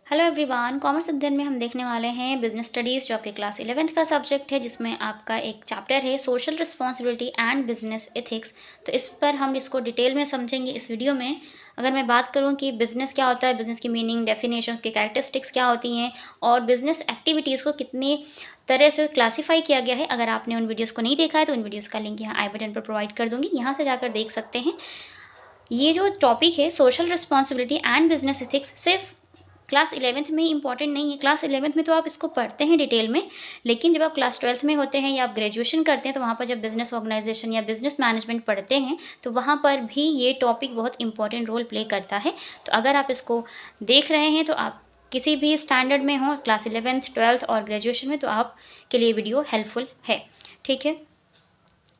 Hello everyone, commerce अध्ययन में हम देखने वाले हैं बिजनेस स्टडीज़, जो आपके क्लास 11th का सब्जेक्ट है, जिसमें आपका एक चैप्टर है social responsibility and business ethics. तो इस पर हम इसको डिटेल में समझेंगे इस वीडियो में। अगर मैं बात करूं कि बिज़नेस क्या होता है, बिज़नेस की मीनिंग, डेफिनेशन, उसकी कैरेक्टरिस्टिक्स क्या होती हैं और बिज़नेस एक्टिविटीज़ को कितनी तरह से क्लासीफाई किया गया है। अगर आपने उन वीडियोज़ को नहीं देखा है तो उन वीडियोज़ का लिंक यहाँ आई बटन पर प्रोवाइड कर दूँगी, यहाँ से जाकर देख सकते हैं। ये जो टॉपिक है social responsibility and business ethics, सिर्फ क्लास 11th में ही इंपॉर्टेंट नहीं है। क्लास 11th में तो आप इसको पढ़ते हैं डिटेल में, लेकिन जब आप क्लास 12th में होते हैं या आप ग्रेजुएशन करते हैं तो वहाँ पर जब बिज़नेस ऑर्गेनाइजेशन या बिज़नेस मैनेजमेंट पढ़ते हैं तो वहाँ पर भी ये टॉपिक बहुत इंपॉर्टेंट रोल प्ले करता है। तो अगर आप इसको देख रहे हैं तो आप किसी भी स्टैंडर्ड में हो, क्लास 11th 12th और ग्रेजुएशन में, तो आपके लिए वीडियो हेल्पफुल है। ठीक है,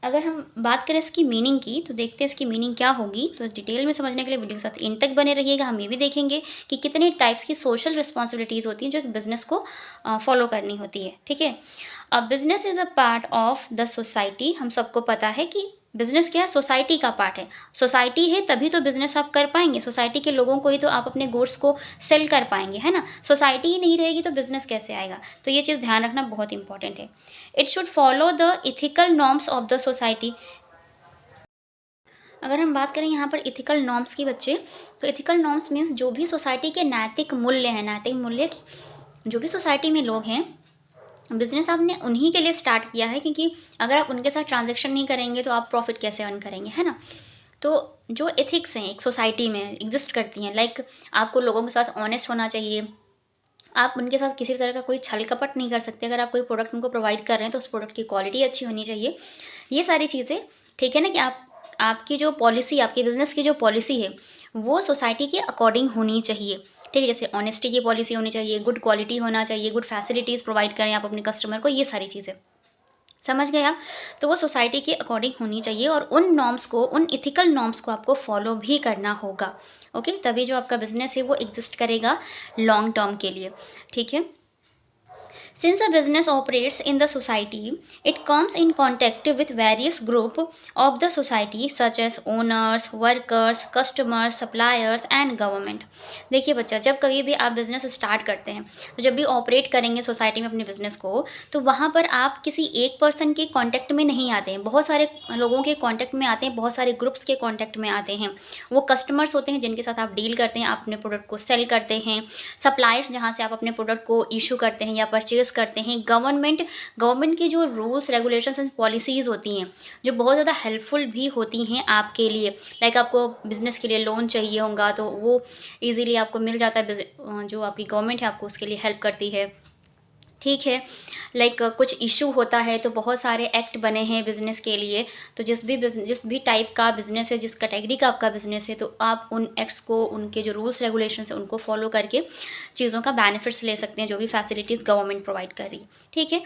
अगर हम बात करें इसकी मीनिंग की तो देखते हैं इसकी मीनिंग क्या होगी। तो डिटेल में समझने के लिए वीडियो के साथ एंड तक बने रहिएगा। हम ये भी देखेंगे कि कितने टाइप्स की सोशल रिस्पॉन्सिबिलिटीज़ होती हैं जो बिज़नेस को फॉलो करनी होती है। ठीक है, अब business is a part of the society. हम सबको पता है कि बिज़नेस क्या है, सोसाइटी का पार्ट है। सोसाइटी है तभी तो बिज़नेस आप कर पाएंगे, सोसाइटी के लोगों को ही तो आप अपने गुड्स को सेल कर पाएंगे, है ना। सोसाइटी ही नहीं रहेगी तो बिज़नेस कैसे आएगा। तो ये चीज़ ध्यान रखना बहुत इंपॉर्टेंट है। It should follow the ethical norms of the society. अगर हम बात करें यहाँ पर इथिकल नॉर्म्स की बच्चे, तो इथिकल नॉर्म्स मीन्स जो भी सोसाइटी के नैतिक मूल्य हैं, नैतिक मूल्य जो भी सोसाइटी में लोग हैं, बिज़नेस आपने उन्हीं के लिए स्टार्ट किया है, क्योंकि अगर आप उनके साथ ट्रांजैक्शन नहीं करेंगे तो आप प्रॉफिट कैसे अर्न करेंगे, है ना। तो जो एथिक्स हैं एक सोसाइटी में एग्जिस्ट करती हैं, लाइक आपको लोगों के साथ ऑनेस्ट होना चाहिए। आप उनके साथ किसी भी तरह का कोई छल कपट नहीं कर सकते। अगर आप कोई प्रोडक्ट उनको प्रोवाइड कर रहे हैं तो उस प्रोडक्ट की क्वालिटी अच्छी होनी चाहिए। ये सारी चीज़ें, ठीक है ना, कि आपकी जो पॉलिसी, आपके बिज़नेस की जो पॉलिसी है वो सोसाइटी के अकॉर्डिंग होनी चाहिए। ठीक है, जैसे ऑनेस्टी की पॉलिसी होनी चाहिए, गुड क्वालिटी होना चाहिए, गुड फैसिलिटीज़ प्रोवाइड करें आप अपने कस्टमर को, ये सारी चीज़ें समझ गए आप। तो वो सोसाइटी के अकॉर्डिंग होनी चाहिए और उन नॉर्म्स को, उन इथिकल नॉर्म्स को आपको फॉलो भी करना होगा। ओके, तभी जो आपका बिजनेस है वो एग्जिस्ट करेगा लॉन्ग टर्म के लिए। ठीक है, since a business operates in the society, it comes in contact with various groups of the society such as owners, workers, customers, suppliers and government. देखिए बच्चा, जब कभी भी आप बिज़नेस स्टार्ट करते हैं तो जब भी ऑपरेट करेंगे सोसाइटी में अपने बिज़नेस को, तो वहाँ पर आप किसी एक पर्सन के कांटेक्ट में नहीं आते हैं, बहुत सारे लोगों के कांटेक्ट में आते हैं, बहुत सारे ग्रुप्स के कांटेक्ट में आते हैं। वो कस्टमर्स होते हैं जिनके साथ आप डील करते हैं, आप अपने प्रोडक्ट को सेल करते हैं। सप्लायर्स, जहाँ से आप अपने प्रोडक्ट को इशू करते हैं या परचेज करते हैं। गवर्नमेंट की जो रूल्स, रेगुलेशंस एंड पॉलिसीज़ होती हैं जो बहुत ज़्यादा हेल्पफुल भी होती हैं आपके लिए। लाइक आपको बिज़नेस के लिए लोन चाहिए होगा तो वो इजीली आपको मिल जाता है, जो आपकी गवर्नमेंट है आपको उसके लिए हेल्प करती है। ठीक है, लाइक कुछ इशू होता है तो बहुत सारे एक्ट बने हैं बिज़नेस के लिए। तो जिस भी टाइप का बिज़नेस है, जिस कैटेगरी का आपका बिज़नेस है, तो आप उन एक्ट्स को, उनके जो रूल्स रेगुलेशंस हैं उनको फॉलो करके चीज़ों का बेनिफिट्स ले सकते हैं, जो भी फैसिलिटीज़ गवर्नमेंट प्रोवाइड कर रही है। ठीक है,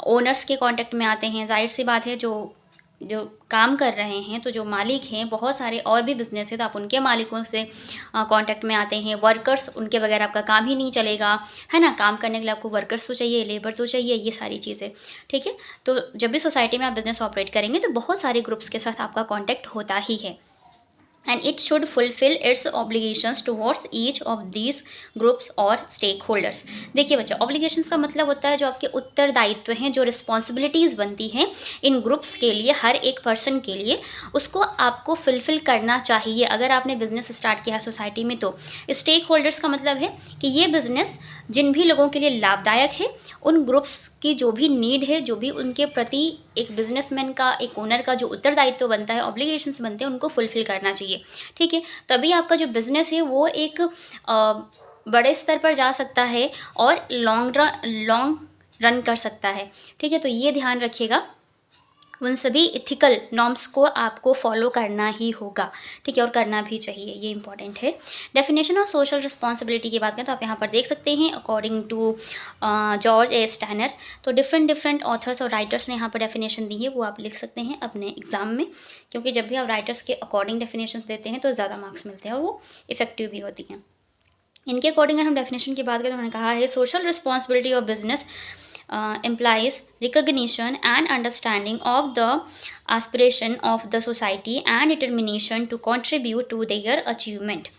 ओनर्स के कॉन्टेक्ट में आते हैं, जाहिर सी बात है, जो काम कर रहे हैं, तो जो मालिक हैं, बहुत सारे और भी बिज़नेस है तो आप उनके मालिकों से कांटेक्ट में आते हैं। वर्कर्स, उनके बगैर आपका काम ही नहीं चलेगा, है ना। काम करने के लिए आपको वर्कर्स तो चाहिए, लेबर तो चाहिए, ये सारी चीज़ें। ठीक है, तो जब भी सोसाइटी में आप बिज़नेस ऑपरेट करेंगे तो बहुत सारे ग्रुप्स के साथ आपका कॉन्टैक्ट होता ही है, and it should fulfill its obligations towards each of these groups or stakeholders. देखिए बच्चा, obligations का मतलब होता है जो आपके उत्तरदायित्व हैं, जो रिस्पॉन्सिबिलिटीज़ बनती हैं इन ग्रुप्स के लिए, हर एक पर्सन के लिए, उसको आपको फुलफिल करना चाहिए अगर आपने बिज़नेस स्टार्ट किया है सोसाइटी में। तो स्टेक होल्डर्स का मतलब है कि ये बिज़नेस जिन भी लोगों के लिए लाभदायक है, उन ग्रुप्स की जो भी नीड है, जो भी उनके प्रति एक बिजनेसमैन का, एक ओनर का जो उत्तरदायित्व बनता है, ऑब्लिगेशंस बनते हैं, उनको फुलफिल करना चाहिए। ठीक है, तभी आपका जो बिज़नेस है वो एक बड़े स्तर पर जा सकता है और लॉन्ग रन कर सकता है। ठीक है, तो ये ध्यान रखिएगा, उन सभी इथिकल नॉर्म्स को आपको फॉलो करना ही होगा। ठीक है, और करना भी चाहिए, ये इंपॉर्टेंट है। डेफिनेशन ऑफ सोशल रिस्पॉन्सिबिलिटी की बात करें तो आप यहाँ पर देख सकते हैं, according to George A Stoner. तो डिफरेंट ऑथर्स और राइटर्स ने यहाँ पर डेफिनेशन दी है, वो आप लिख सकते हैं अपने एग्जाम में, क्योंकि जब भी आप राइटर्स के अकॉर्डिंग डेफिनेशन देते हैं तो ज़्यादा मार्क्स मिलते हैं और वो इफेक्टिव भी होती हैं। इनके अकॉर्डिंग अगर हम डेफिनेशन की बात करें तो उन्होंने कहा है, social responsibility of business implies recognition and understanding of the aspiration of the society and determination to contribute to their achievement।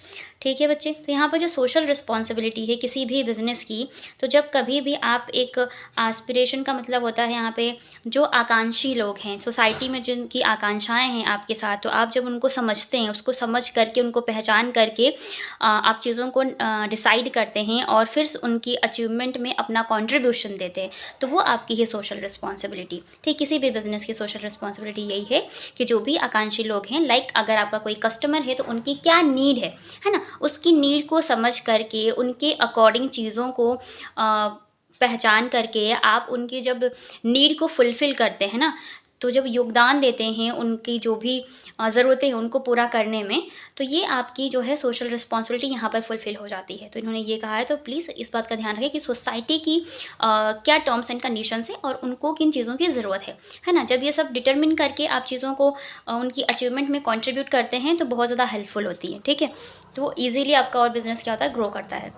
ठीक है बच्चे, तो यहाँ पर जो सोशल रिस्पॉन्सिबिलिटी है किसी भी बिज़नेस की, तो जब कभी भी आप एक एस्पिरेशन का मतलब होता है यहाँ पे जो आकांक्षी लोग हैं सोसाइटी में, जिनकी आकांक्षाएं हैं आपके साथ, तो आप जब उनको समझते हैं, उसको समझ करके, उनको पहचान करके आप चीज़ों को डिसाइड करते हैं और फिर उनकी अचीवमेंट में अपना कॉन्ट्रीब्यूशन देते हैं, तो वो आपकी है सोशल रिस्पॉन्सिबिलिटी। ठीक, किसी भी बिज़नेस की सोशल रिस्पॉन्सिबिलिटी यही है कि जो भी आकांक्षी लोग हैं, लाइक अगर आपका कोई कस्टमर है तो उनकी क्या नीड है ना, उसकी नीड को समझ करके उनके अकॉर्डिंग चीज़ों को पहचान करके आप उनकी जब नीड को फुलफ़िल करते हैं ना, तो जब योगदान देते हैं उनकी जो भी ज़रूरतें हैं उनको पूरा करने में, तो ये आपकी जो है सोशल रिस्पॉन्सिबिलिटी यहाँ पर फुलफ़िल हो जाती है। तो इन्होंने ये कहा है, तो प्लीज़ इस बात का ध्यान रखें कि सोसाइटी की क्या टर्म्स एंड कंडीशंस है और उनको किन चीज़ों की ज़रूरत है ना। जब ये सब डिटरमिन करके आप चीज़ों को उनकी अचीवमेंट में कंट्रीब्यूट करते हैं तो बहुत ज़्यादा हेल्पफुल होती है। ठीक है, तो वो ईज़िली आपका और बिज़नेस क्या होता है, ग्रो करता है।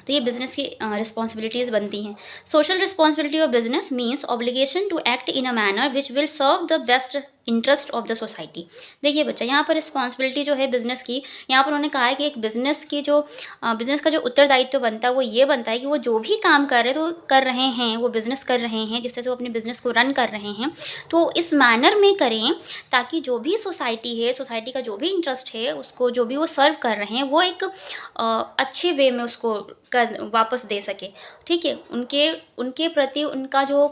तो ये बिज़नेस की रिस्पॉन्सिबिलिटीज़ बनती हैं। Social responsibility of business means obligation to act in a manner which will serve the best interest of the society. देखिए बच्चा, यहाँ पर रिस्पॉन्सिबिलिटी जो है बिज़नेस की, यहाँ पर उन्होंने कहा है कि एक बिज़नेस की जो बिज़नेस का जो उत्तरदायित्व बनता है वो ये बनता है कि वो जो भी काम कर रहे हैं, वो बिज़नेस कर रहे हैं, जिससे से वो अपने बिज़नेस को रन कर रहे हैं, तो इस मैनर में करें ताकि जो भी सोसाइटी है, सोसाइटी का जो भी इंटरेस्ट है, उसको जो भी वो सर्व कर रहे हैं, वो एक अच्छे वे में उसको वापस दे सके। ठीक है, उनके प्रति उनका जो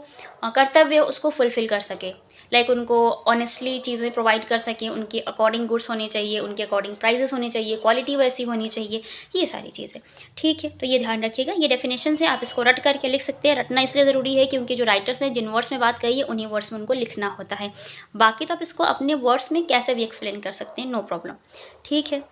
कर्तव्य है उसको फुलफ़िल कर सके, लाइक उनको ऑनेस्टली चीज़ें प्रोवाइड कर सकें, उनके अकॉर्डिंग गुड्स होने चाहिए, उनके अकॉर्डिंग प्राइजेस होने चाहिए, क्वालिटी वैसी होनी चाहिए, ये सारी चीज़ें। ठीक है, तो ये ध्यान रखिएगा। ये डेफिनेशन है, आप इसको रट करके लिख सकते हैं। रटना इसलिए ज़रूरी है क्योंकि जो राइटर्स हैं जिन वर्ड्स में बात कही है उन्हीं वर्ड्स में उनको लिखना होता है। बाकी तो आप इसको अपने वर्ड्स में कैसे भी एक्सप्लेन कर सकते हैं, नो प्रॉब्लम। ठीक है,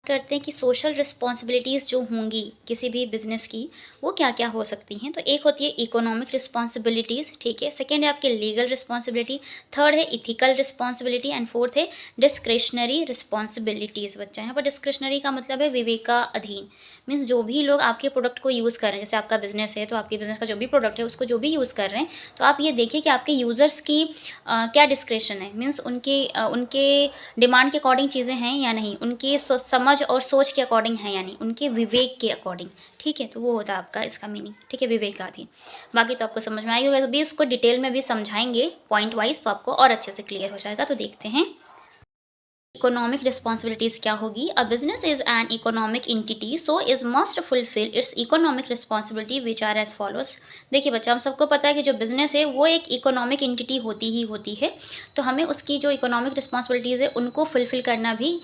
करते हैं कि सोशल रिस्पॉन्सिबिलिटीज़ जो होंगी किसी भी बिज़नेस की, वो क्या क्या हो सकती हैं। तो एक होती है इकोनॉमिक रिस्पॉन्सिबिलिटीज़, ठीक है। सेकेंड है आपकी लीगल रिस्पॉन्सिबिलिटी। थर्ड है इथिकल रिस्पॉन्सिबिलिटी एंड फोर्थ है डिस्क्रिशनरी रिस्पॉन्सिबिलिटीज़। बच्चा, यहाँ पर डिस्क्रिशनरी का मतलब है विवेकाधीन, मीन्स जो भी लोग आपके प्रोडक्ट को यूज़ कर रहे हैं, जैसे आपका बिज़नेस है तो आपके बिज़नेस का जो भी प्रोडक्ट है उसको जो भी यूज़ कर रहे हैं, तो आप ये देखिए कि आपके यूज़र्स की क्या डिस्क्रिशन है, मीन्स उनके डिमांड के अकॉर्डिंग चीज़ें हैं या नहीं, उनकी समझ और सोच के अकॉर्डिंग है यानी उनके विवेक के अकॉर्डिंग। ठीक है, तो वो होता है आपका इसका मीनिंग। ठीक है, विवेकाधीन। बाकी तो आपको समझ में आएगी, वैसे भी इसको डिटेल में भी समझाएंगे पॉइंट वाइज, तो आपको और अच्छे से क्लियर हो जाएगा। तो देखते हैं इकोनॉमिक रिस्पॉन्सिबिलिटीज़ क्या होगी। A business is an economic entity, so is must fulfil its economic responsibility which are as follows. देखिए बच्चा, हम सबको पता है कि जो बिज़नेस है वो एक इकोनॉमिक इंटिटी होती ही होती है, तो हमें उसकी जो इकोनॉमिक रिस्पॉन्सिबिलिटीज़ है उनको फुलफिल करना भी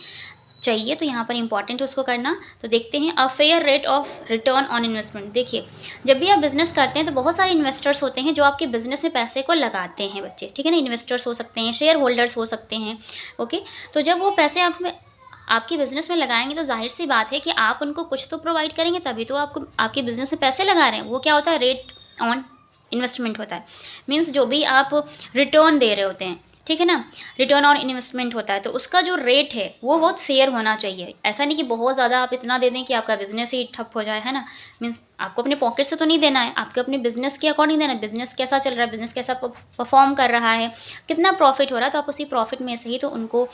चाहिए। तो यहाँ पर इंपॉर्टेंट है उसको करना। तो देखते हैं a fair rate of return on investment. देखिए, जब भी आप बिज़नेस करते हैं तो बहुत सारे इन्वेस्टर्स होते हैं जो आपके बिज़नेस में पैसे को लगाते हैं बच्चे। ठीक है ना, इन्वेस्टर्स हो सकते हैं, शेयर होल्डर्स हो सकते हैं। ओके, तो जब वो पैसे आपके बिज़नेस में लगाएंगे तो जाहिर सी बात है कि आप उनको कुछ तो प्रोवाइड करेंगे, तभी तो आपको आपके बिज़नेस में पैसे लगा रहे हैं। वो क्या होता है, रेट ऑन इन्वेस्टमेंट होता है, मीन्स जो भी आप रिटर्न दे रहे होते हैं, ठीक है ना, रिटर्न ऑन इन्वेस्टमेंट होता है, तो उसका जो रेट है वो बहुत फेयर होना चाहिए। ऐसा नहीं कि बहुत ज़्यादा आप इतना दे दें कि आपका बिज़नेस ही ठप हो जाए, है ना। मीन्स आपको अपने पॉकेट से तो नहीं देना है, आपको अपने बिज़नेस के अकॉर्डिंग देना है। बिज़नेस कैसा चल रहा है, बिज़नेस कैसा परफॉर्म कर रहा है, कितना प्रॉफिट हो रहा है, तो आप उसी प्रॉफिट में से ही तो उनको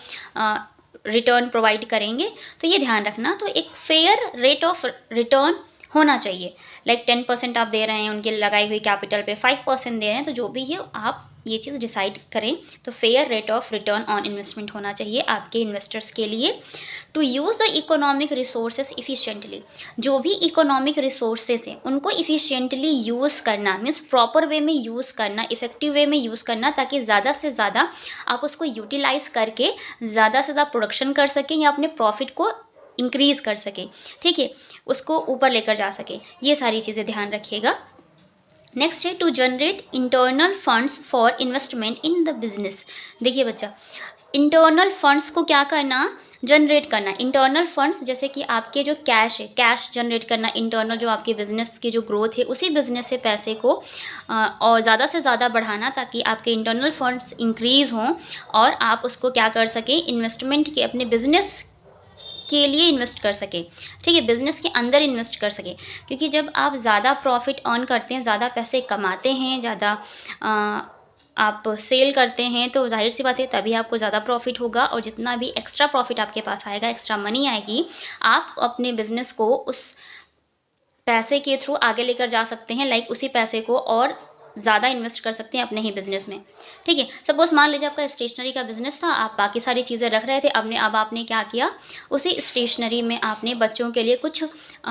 रिटर्न प्रोवाइड करेंगे। तो ये ध्यान रखना। तो एक फेयर रेट ऑफ रिटर्न होना चाहिए, लाइक 10% आप दे रहे हैं, उनके लगाई हुई कैपिटल पे 5% दे रहे हैं, तो जो भी है आप ये चीज़ डिसाइड करें। तो fair rate of return on investment होना चाहिए आपके इन्वेस्टर्स के लिए। To use the economic resources efficiently, जो भी इकोनॉमिक रिसोर्सेज हैं उनको इफ़िशिएंटली यूज़ करना, मीन्स प्रॉपर वे में यूज़ करना, इफ़ेक्टिव वे में यूज़ करना, ताकि ज़्यादा से ज़्यादा आप उसको यूटिलाइज़ करके ज़्यादा से ज़्यादा प्रोडक्शन कर सकें या अपने प्रॉफिट को इंक्रीज़ कर सकें। ठीक है, उसको ऊपर लेकर जा सके। ये सारी चीज़ें ध्यान रखिएगा। नेक्स्ट है to generate internal funds for investment in the business. देखिए बच्चा, इंटरनल फंड्स को क्या करना, जनरेट करना। इंटरनल फंड्स जैसे कि आपके जो कैश है, कैश जनरेट करना। इंटरनल जो आपके बिज़नेस की जो ग्रोथ है उसी बिज़नेस से पैसे को और ज़्यादा से ज़्यादा बढ़ाना, ताकि आपके इंटरनल फंड्स इंक्रीज़ हों और आप उसको क्या कर सकें, इन्वेस्टमेंट के अपने बिज़नेस के लिए इन्वेस्ट कर सके। ठीक है, बिज़नेस के अंदर इन्वेस्ट कर सके, क्योंकि जब आप ज़्यादा प्रॉफिट अर्न करते हैं, ज़्यादा पैसे कमाते हैं, ज़्यादा आप सेल करते हैं तो ज़ाहिर सी बात है तभी आपको ज़्यादा प्रॉफिट होगा, और जितना भी एक्स्ट्रा प्रॉफिट आपके पास आएगा, एक्स्ट्रा मनी आएगी, आप अपने बिज़नेस को उस पैसे के थ्रू आगे लेकर जा सकते हैं। लाइक उसी पैसे को और ज़्यादा इन्वेस्ट कर सकते हैं अपने ही बिज़नेस में। ठीक है, सपोज़ मान लीजिए आपका स्टेशनरी का बिज़नेस था, आप बाकी सारी चीज़ें रख रहे थे, अब आपने क्या किया, उसी स्टेशनरी में आपने बच्चों के लिए कुछ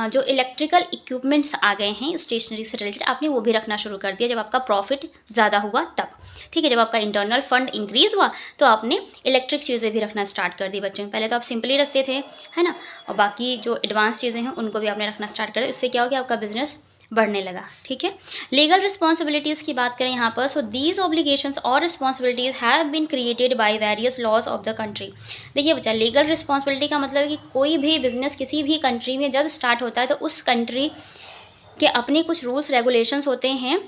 जो इलेक्ट्रिकल इक्विपमेंट्स आ गए हैं स्टेशनरी से रिलेटेड, आपने वो भी रखना शुरू कर दिया जब आपका प्रॉफिट ज़्यादा हुआ तब। ठीक है, जब आपका इंटरनल फंड इंक्रीज़ हुआ तो आपने इलेक्ट्रिक चीज़ें भी रखना स्टार्ट कर दी बच्चों में। पहले तो आप सिंपली रखते थे, है ना, और बाकी जो एडवांस चीज़ें हैं उनको भी आपने रखना स्टार्ट कर दिया। इससे क्या हो गया, आपका बिज़नेस बढ़ने लगा। ठीक है, लीगल रिस्पॉन्सिबिलिटीज़ की बात करें यहाँ पर, सो दीज ऑब्लिगेशंस और responsibilities have been created by various laws of the country. देखिए बच्चा, लीगल रिस्पॉन्सिबिलिटी का मतलब है कि कोई भी बिजनेस किसी भी कंट्री में जब स्टार्ट होता है तो उस कंट्री के अपने कुछ रूल्स रेगुलेशंस होते हैं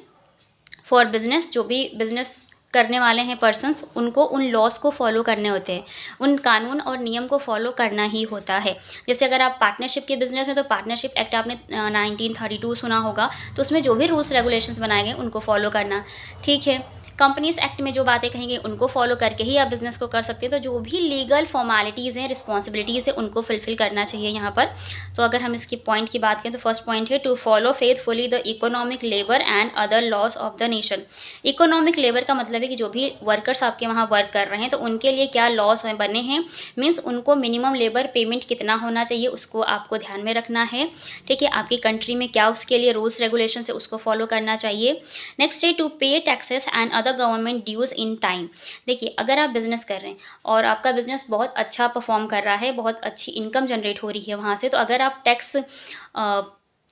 फॉर बिजनेस। जो भी बिजनेस करने वाले हैं पर्सन्स, उनको उन लॉस को फॉलो करने होते हैं, उन कानून और नियम को फॉलो करना ही होता है। जैसे अगर आप पार्टनरशिप के बिजनेस में, तो पार्टनरशिप एक्ट आपने 1932 सुना होगा, तो उसमें जो भी रूल्स रेगुलेशंस बनाए गए उनको फॉलो करना। ठीक है, कंपनीज एक्ट में जो बातें कहेंगे उनको फॉलो करके ही आप बिज़नेस को कर सकते हैं। तो जो भी लीगल फॉर्मेलिटीज़ हैं, रिस्पॉन्सिबिलिटीज़ हैं, उनको फुलफिल करना चाहिए यहाँ पर। तो अगर हम इसकी पॉइंट की बात करें तो फर्स्ट पॉइंट है to follow faithfully the economic labour and other laws of the nation. Economic labour का मतलब है कि जो भी वर्कर्स आपके वहाँ वर्क कर रहे हैं तो उनके लिए क्या लॉस बने हैं, मीन्स उनको मिनिमम लेबर पेमेंट कितना होना चाहिए उसको आपको ध्यान में रखना है। ठीक है, आपकी कंट्री में क्या उसके लिए रूल्स रेगुलेशन है उसको फॉलो करना चाहिए। नेक्स्ट है to pay taxes and other government dues in time. देखिए, अगर आप बिज़नेस कर रहे हैं और आपका बिज़नेस बहुत अच्छा परफॉर्म कर रहा है, बहुत अच्छी इनकम जनरेट हो रही है वहाँ से, तो अगर आप टैक्स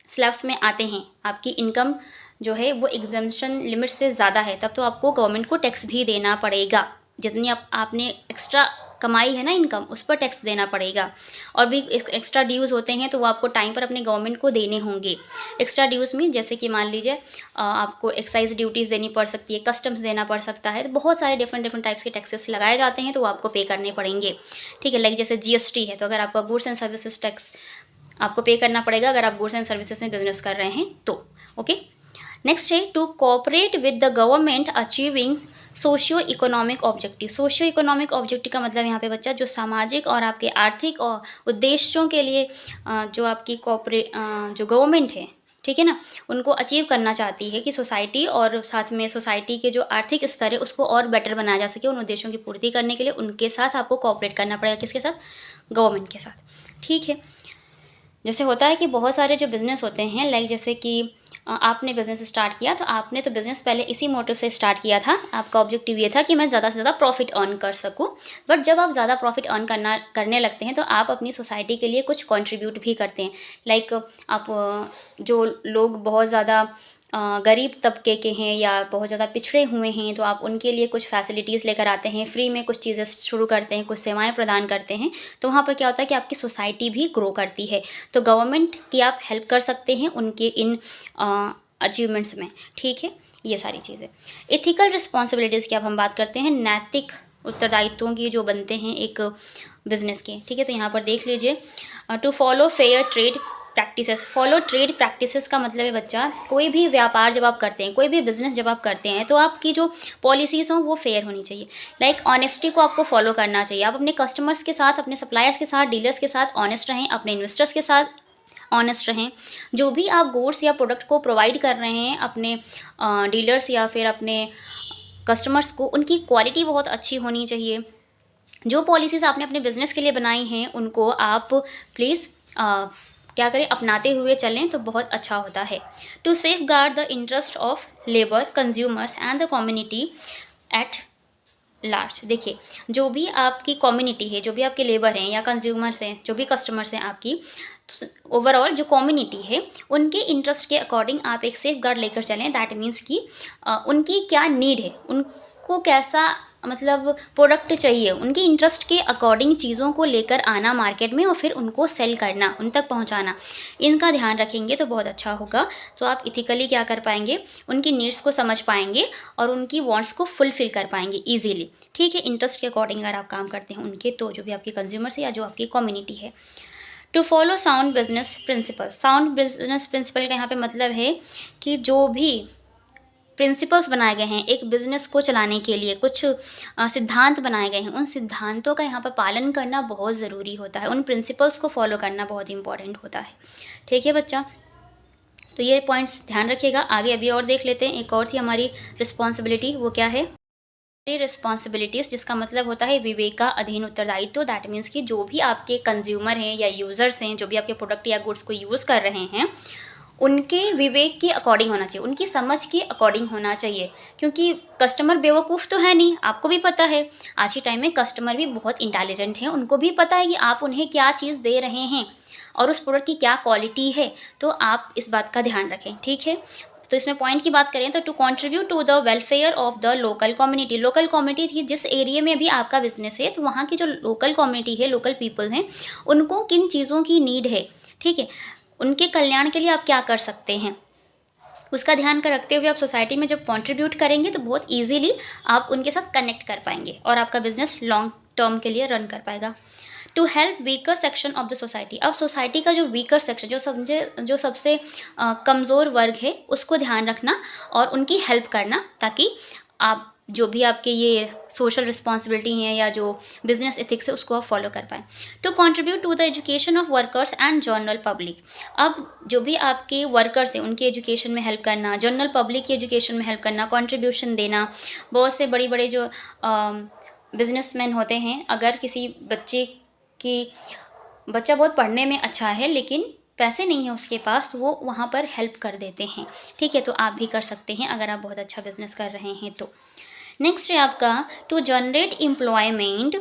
स्लैब्स में आते हैं, आपकी इनकम जो है वो एग्जम्पशन लिमिट से ज़्यादा है, तब तो आपको गवर्नमेंट को टैक्स भी देना पड़ेगा। जितनी आपने एक्स्ट्रा कमाई है ना इनकम, उस पर टैक्स देना पड़ेगा। और भी एक्स्ट्रा ड्यूज़ होते हैं तो वो आपको टाइम पर अपने गवर्नमेंट को देने होंगे। एक्स्ट्रा ड्यूज़ में जैसे कि मान लीजिए आपको एक्साइज ड्यूटीज़ देनी पड़ सकती है, कस्टम्स देना पड़ सकता है, तो बहुत सारे डिफरेंट टाइप्स के टैक्सेस लगाए जाते हैं तो वो आपको पे करने पड़ेंगे। ठीक है, लाइक जैसे GST है, तो अगर आपका गुड्स एंड सर्विसेज टैक्स आपको पे करना पड़ेगा अगर आप गुड्स एंड सर्विसेज में बिजनेस कर रहे हैं तो। ओके, नेक्स्ट है to cooperate with the government achieving socio economic objective. Socio economic objective का मतलब यहाँ पे बच्चा जो सामाजिक और आपके आर्थिक और उद्देश्यों के लिए जो आपकी जो गवर्नमेंट है, ठीक है ना, उनको अचीव करना चाहती है कि सोसाइटी और साथ में सोसाइटी के जो आर्थिक स्तर है उसको और बेटर बनाया जा सके। उन उद्देश्यों की पूर्ति करने के लिए उनके साथ आपको कोऑपरेट करना पड़ेगा। किसके साथ? गवर्नमेंट के साथ। ठीक है, जैसे होता है कि बहुत सारे जो बिज़नेस होते हैं, लाइक जैसे कि आपने बिज़नेस स्टार्ट किया तो आपने तो बिज़नेस पहले इसी मोटिव से स्टार्ट किया था, आपका ऑब्जेक्टिव ये था कि मैं ज़्यादा से ज़्यादा प्रॉफिट अर्न कर सकूं। बट जब आप ज़्यादा प्रॉफिट अर्न करने लगते हैं तो आप अपनी सोसाइटी के लिए कुछ कंट्रीब्यूट भी करते हैं। लाइक आप जो लोग बहुत ज़्यादा गरीब तबके के हैं या बहुत ज़्यादा पिछड़े हुए हैं तो आप उनके लिए कुछ फैसिलिटीज़ लेकर आते हैं, फ्री में कुछ चीज़ें शुरू करते हैं, कुछ सेवाएं प्रदान करते हैं। तो वहाँ पर क्या होता है कि आपकी सोसाइटी भी ग्रो करती है। तो गवर्नमेंट की आप हेल्प कर सकते हैं उनके इन अचीवमेंट्स में। ठीक है, ये सारी चीज़ें। एथिकल रिस्पॉन्सिबिलिटीज़ की अब हम बात करते हैं, नैतिक उत्तरदायित्वों की जो बनते हैं एक बिज़नेस के। ठीक है, तो यहाँ पर देख लीजिए, to follow fair trade practices. Follow trade practices का मतलब है बच्चा, कोई भी व्यापार जब आप करते हैं, कोई भी बिजनेस जब आप करते हैं तो आपकी जो पॉलिसीज़ हों वो फेयर होनी चाहिए। लाइक ऑनेस्टी को आपको फॉलो करना चाहिए। आप अपने कस्टमर्स के साथ, अपने सप्लायर्स के साथ, डीलर्स के साथ ऑनेस्ट रहें, अपने इन्वेस्टर्स के साथ ऑनेस्ट रहें। जो भी आप गुड्स या प्रोडक्ट को प्रोवाइड कर रहे हैं अपने डीलर्स या फिर अपने कस्टमर्स को, उनकी क्वालिटी बहुत अच्छी होनी चाहिए। जो पॉलिसीज़ आपने अपने बिज़नेस के लिए बनाई हैं उनको आप प्लीज़ क्या करें, अपनाते हुए चलें तो बहुत अच्छा होता है। To safeguard the interest of labour, consumers and the community at large. देखिए, जो भी आपकी कम्युनिटी है, जो भी आपके लेबर हैं या कंज्यूमर्स हैं, जो भी कस्टमर्स हैं आपकी, ओवरऑल जो कम्युनिटी है उनके इंटरेस्ट के अकॉर्डिंग आप एक सेफ गार्ड लेकर चलें। दैट मीन्स कि उनकी क्या नीड है, उनको कैसा मतलब प्रोडक्ट चाहिए, उनके इंटरेस्ट के अकॉर्डिंग चीज़ों को लेकर आना मार्केट में और फिर उनको सेल करना, उन तक पहुंचाना, इनका ध्यान रखेंगे तो बहुत अच्छा होगा। तो आप इथिकली क्या कर पाएंगे, उनकी नीड्स को समझ पाएंगे और उनकी वांट्स को फुलफिल कर पाएंगे ईजीली। ठीक है, इंटरेस्ट के अकॉर्डिंग अगर आप काम करते हैं उनके, तो जो भी आपके कंज्यूमर्स है या जो आपकी कम्युनिटी है। To follow sound business principle. Sound business principle का यहाँ पे मतलब है कि जो भी प्रिंसिपल्स बनाए गए हैं एक बिज़नेस को चलाने के लिए, कुछ सिद्धांत बनाए गए हैं, उन सिद्धांतों का यहाँ पर पालन करना बहुत ज़रूरी होता है, उन प्रिंसिपल्स को फॉलो करना बहुत इंपॉर्टेंट होता है। ठीक है बच्चा, तो ये पॉइंट्स ध्यान रखिएगा। आगे अभी और देख लेते हैं। एक और थी हमारी रिस्पॉन्सिबिलिटी, वो क्या है? रिस्पॉन्सिबिलिटीज़, जिसका मतलब होता है विवेक का अधीन उत्तरदायित्व। दैट मीन्स कि जो भी आपके कंज्यूमर हैं या यूज़र्स हैं, जो भी आपके प्रोडक्ट या गुड्स को यूज़ कर रहे हैं, उनके विवेक के अकॉर्डिंग होना चाहिए, उनकी समझ के अकॉर्डिंग होना चाहिए। क्योंकि कस्टमर बेवकूफ़ तो है नहीं, आपको भी पता है आज के टाइम में कस्टमर भी बहुत इंटेलिजेंट हैं, उनको भी पता है कि आप उन्हें क्या चीज़ दे रहे हैं और उस प्रोडक्ट की क्या क्वालिटी है। तो आप इस बात का ध्यान रखें। ठीक है, तो इसमें पॉइंट की बात करें तो to contribute to the welfare of the local community. Local community की जिस एरिया में भी आपका बिजनेस है, तो वहाँ की जो लोकल कम्युनिटी है, लोकल पीपल हैं, उनको किन चीज़ों की नीड है, ठीक है, उनके कल्याण के लिए आप क्या कर सकते हैं, उसका ध्यान कर रखते हुए आप सोसाइटी में जब कंट्रीब्यूट करेंगे तो बहुत ईजीली आप उनके साथ कनेक्ट कर पाएंगे और आपका बिजनेस लॉन्ग टर्म के लिए रन कर पाएगा। To help weaker section of the society. अब सोसाइटी का जो वीकर सेक्शन, जो सबसे कमज़ोर वर्ग है, उसको ध्यान रखना और उनकी हेल्प करना, ताकि आप जो भी आपके ये सोशल रिस्पॉन्सिबिलिटी हैं या जो बिजनेस एथिक्स है उसको आप फॉलो कर पाएँ। To contribute to the education of workers and general public. अब जो भी आपके वर्कर्स हैं उनके एजुकेशन में हेल्प करना, जनरल पब्लिक की एजुकेशन में हेल्प करना, कंट्रीब्यूशन देना। बहुत से बड़े बड़े जो बिजनेसमैन होते हैं, अगर किसी बच्चा बहुत पढ़ने में अच्छा है लेकिन पैसे नहीं है उसके पास, तो वो वहाँ पर हेल्प कर देते हैं। ठीक है, तो आप भी कर सकते हैं अगर आप बहुत अच्छा बिजनेस कर रहे हैं तो। नेक्स्ट है आपका to generate employment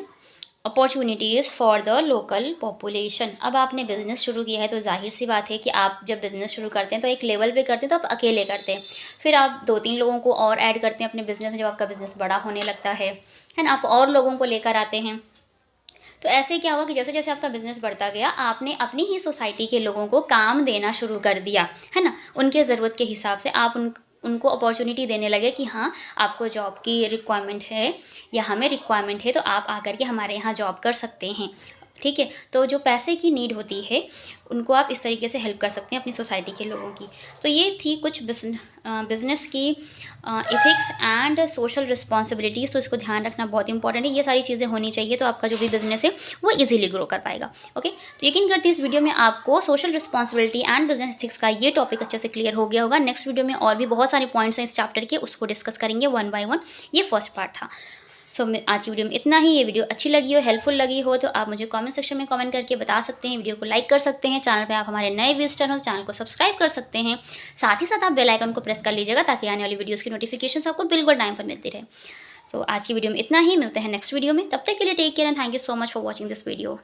opportunities for the local population. अब आपने बिज़नेस शुरू किया है तो जाहिर सी बात है कि आप जब बिज़नेस शुरू करते हैं तो एक लेवल पे करते हैं तो आप अकेले करते हैं, फिर आप 2-3 लोगों को और ऐड करते हैं अपने बिज़नेस में। जब आपका बिज़नेस बड़ा होने लगता है ना, आप और लोगों को लेकर आते हैं। तो ऐसे क्या हुआ कि जैसे जैसे आपका बिज़नेस बढ़ता गया, आपने अपनी ही सोसाइटी के लोगों को काम देना शुरू कर दिया, है ना। उनके ज़रूरत के हिसाब से आप उनको अपॉर्चुनिटी देने लगे कि हाँ, आपको जॉब की रिक्वायरमेंट है या हमें रिक्वायरमेंट है, तो आप आकर के हमारे यहाँ जॉब कर सकते हैं। ठीक है, तो जो पैसे की नीड होती है उनको आप इस तरीके से हेल्प कर सकते हैं अपनी सोसाइटी के लोगों की। तो ये थी कुछ बिज़नेस की एथिक्स एंड सोशल रिस्पॉन्सिबिलिटीज़। तो इसको ध्यान रखना बहुत इंपॉर्टेंट है। ये सारी चीज़ें होनी चाहिए तो आपका जो भी बिज़नेस है वो इजीली ग्रो कर पाएगा। ओके, तो यकीन करती हूँ इस वीडियो में आपको social responsibility and business ethics का ये टॉपिक अच्छे से क्लियर हो गया होगा। नेक्स्ट वीडियो में और भी बहुत सारे पॉइंट्स हैं इस चैप्टर के, उसको डिस्कस करेंगे 1 बाय 1। ये फर्स्ट पार्ट था। सो आज की वीडियो में इतना ही। ये वीडियो अच्छी लगी हो, हेल्पफुल लगी हो, तो आप मुझे कमेंट सेक्शन में कमेंट करके बता सकते हैं। वीडियो को लाइक कर सकते हैं। चैनल पे आप हमारे नए विजिटर हो तो चैनल को सब्सक्राइब कर सकते हैं। साथ ही साथ आप बेल आइकन को प्रेस कर लीजिएगा ताकि आने वाली वीडियोज़ की नोटिफिकेशन आपको बिल्कुल टाइम पर मिलती रहे। सो आज की वीडियो में इतना ही। मिलते हैं नेक्स्ट वीडियो में, तब तक के लिए take care and thank you so much for watching this video.